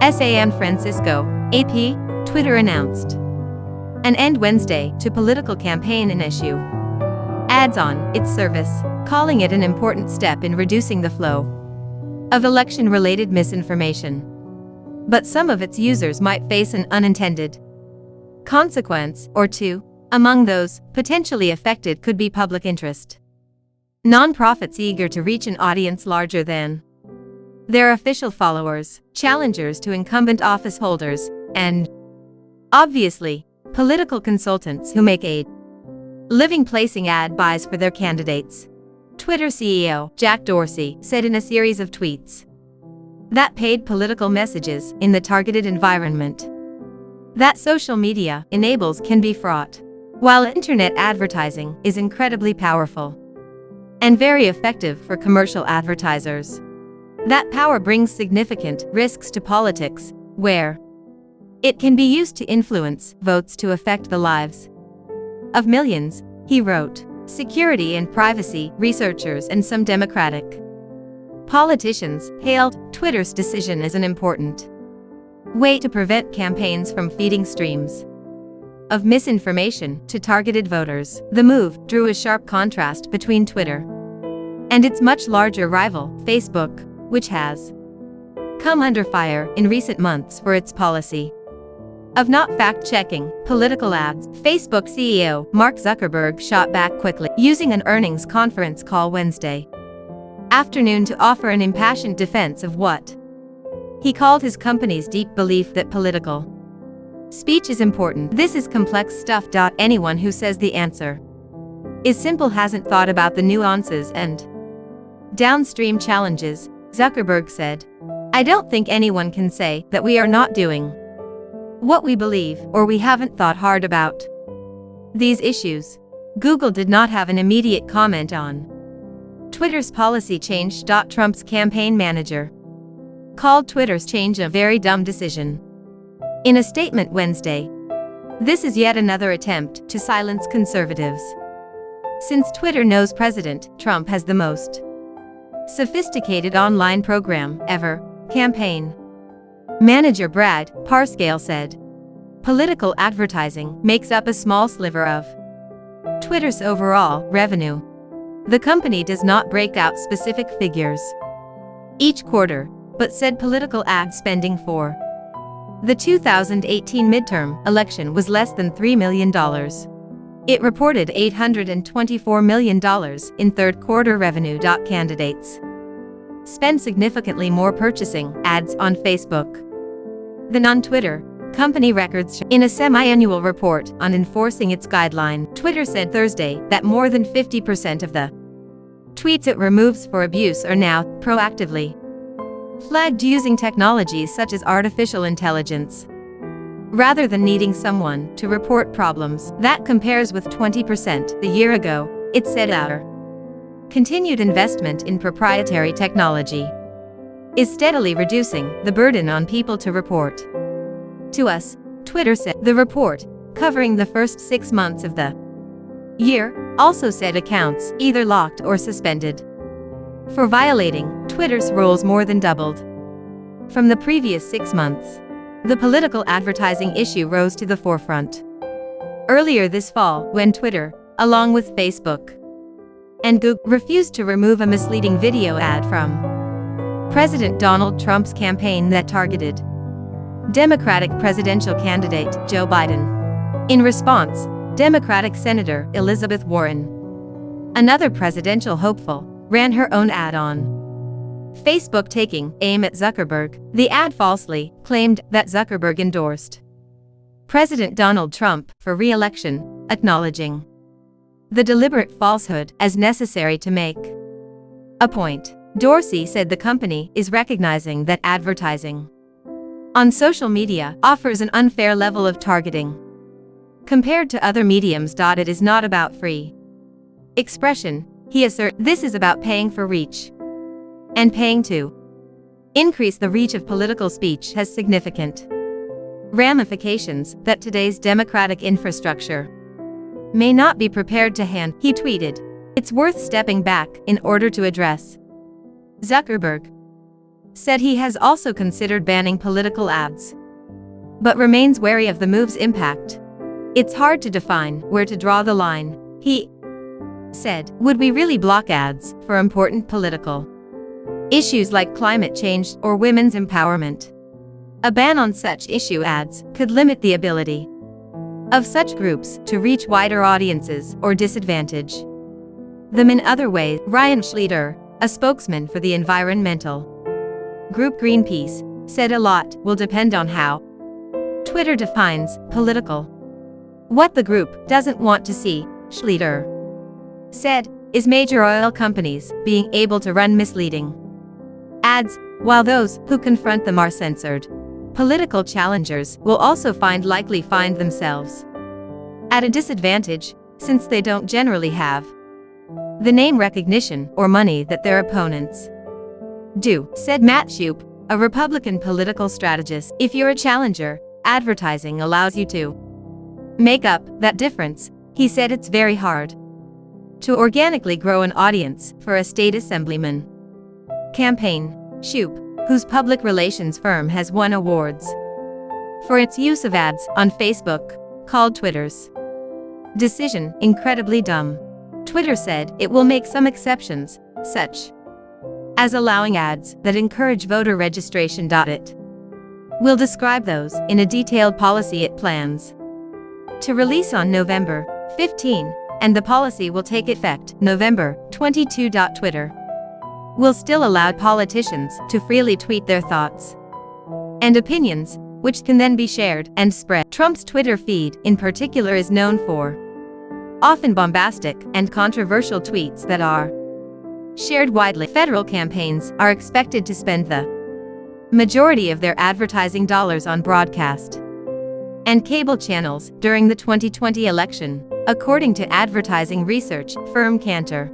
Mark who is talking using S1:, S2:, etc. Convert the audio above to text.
S1: San Francisco, AP, Twitter announced an end Wednesday to political campaign and issue ads on its service, calling it an important step in reducing the flow of election-related misinformation. But some of its users might face an unintended consequence or two. Among those potentially affected could be public interest nonprofits eager to reach an audience larger than their official followers, challengers to incumbent office holders, and, obviously, political consultants who make a living placing ad buys for their candidates. Twitter CEO Jack Dorsey said in a series of tweets that paid political messages in the targeted environment that social media enables can be fraught, while internet advertising is incredibly powerful and very effective for commercial advertisers. That power brings significant risks to politics, where it can be used to influence votes to affect the lives of millions, he wrote. Security and privacy researchers and some Democratic politicians hailed Twitter's decision as an important way to prevent campaigns from feeding streams of misinformation to targeted voters. The move drew a sharp contrast between Twitter and its much larger rival, Facebook, which has come under fire in recent months for its policy of not fact-checking political ads. Facebook CEO Mark Zuckerberg shot back quickly, using an earnings conference call Wednesday afternoon to offer an impassioned defense of what he called his company's deep belief that political speech is important. This is complex stuff. Anyone who says the answer is simple hasn't thought about the nuances and downstream challenges, Zuckerberg said. I don't think anyone can say that we are not doing what we believe or we haven't thought hard about these issues. Google did not have an immediate comment on Twitter's policy change. Trump's campaign manager called Twitter's change a very dumb decision. In a statement Wednesday, this is yet another attempt to silence conservatives. Since Twitter knows President Trump has the most sophisticated online program ever, campaign manager Brad Parscale said, political advertising makes up a small sliver of Twitter's overall revenue. The company does not break out specific figures each quarter, but said political ad spending for the 2018 midterm election was less than $3 million. It reported $824 million in third-quarter revenue. Candidates spend significantly more purchasing ads on Facebook than on Twitter, company records show. In a semi-annual report on enforcing its guideline, Twitter said Thursday that more than 50% of the tweets it removes for abuse are now proactively flagged using technologies such as artificial intelligence, rather than needing someone to report problems. That compares with 20% a year ago, it said. Our continued investment in proprietary technology is steadily reducing the burden on people to report to us, Twitter said. The report, covering the first 6 months of the year, also said accounts either locked or suspended for violating Twitter's rules more than doubled from the previous 6 months. The political advertising issue rose to the forefront earlier this fall when Twitter, along with Facebook and Google, refused to remove a misleading video ad from President Donald Trump's campaign that targeted Democratic presidential candidate Joe Biden. In response, Democratic Senator Elizabeth Warren, another presidential hopeful, ran her own ad on Facebook taking aim at Zuckerberg. The ad falsely claimed that Zuckerberg endorsed President Donald Trump for re-election, acknowledging the deliberate falsehood as necessary to make a point. Dorsey said the company is recognizing that advertising on social media offers an unfair level of targeting compared to other mediums. It is not about free expression, he asserted. This is about paying for reach, and paying to increase the reach of political speech has significant ramifications that today's democratic infrastructure may not be prepared to handle, he tweeted. It's worth stepping back in order to address Zuckerberg. said he has also considered banning political ads, but remains wary of the move's impact. It's hard to define where to draw the line, he said. Would we really block ads for important political issues like climate change or women's empowerment? A ban on such issue ads could limit the ability of such groups to reach wider audiences or disadvantage them in other ways. Ryan Schleter, a spokesman for the environmental group Greenpeace, said a lot will depend on how Twitter defines political. What the group doesn't want to see, Schleter said, is major oil companies being able to run misleading ads, while those who confront them are censored. Political challengers will also likely find themselves at a disadvantage, since they don't generally have the name recognition or money that their opponents do, said Matt Shoup, a Republican political strategist. If you're a challenger, advertising allows you to make up that difference, he said. It's very hard to organically grow an audience for a state assemblyman campaign. Shoup, whose public relations firm has won awards for its use of ads on Facebook, called Twitter's decision incredibly dumb. Twitter said it will make some exceptions, such as allowing ads that encourage voter registration. It will describe those in a detailed policy it plans to release on November 15, and the policy will take effect November 22. Twitter will still allow politicians to freely tweet their thoughts and opinions, which can then be shared and spread. Trump's Twitter feed, in particular, is known for often bombastic and controversial tweets that are shared widely. Federal campaigns are expected to spend the majority of their advertising dollars on broadcast and cable channels during the 2020 election, according to advertising research firm Cantor.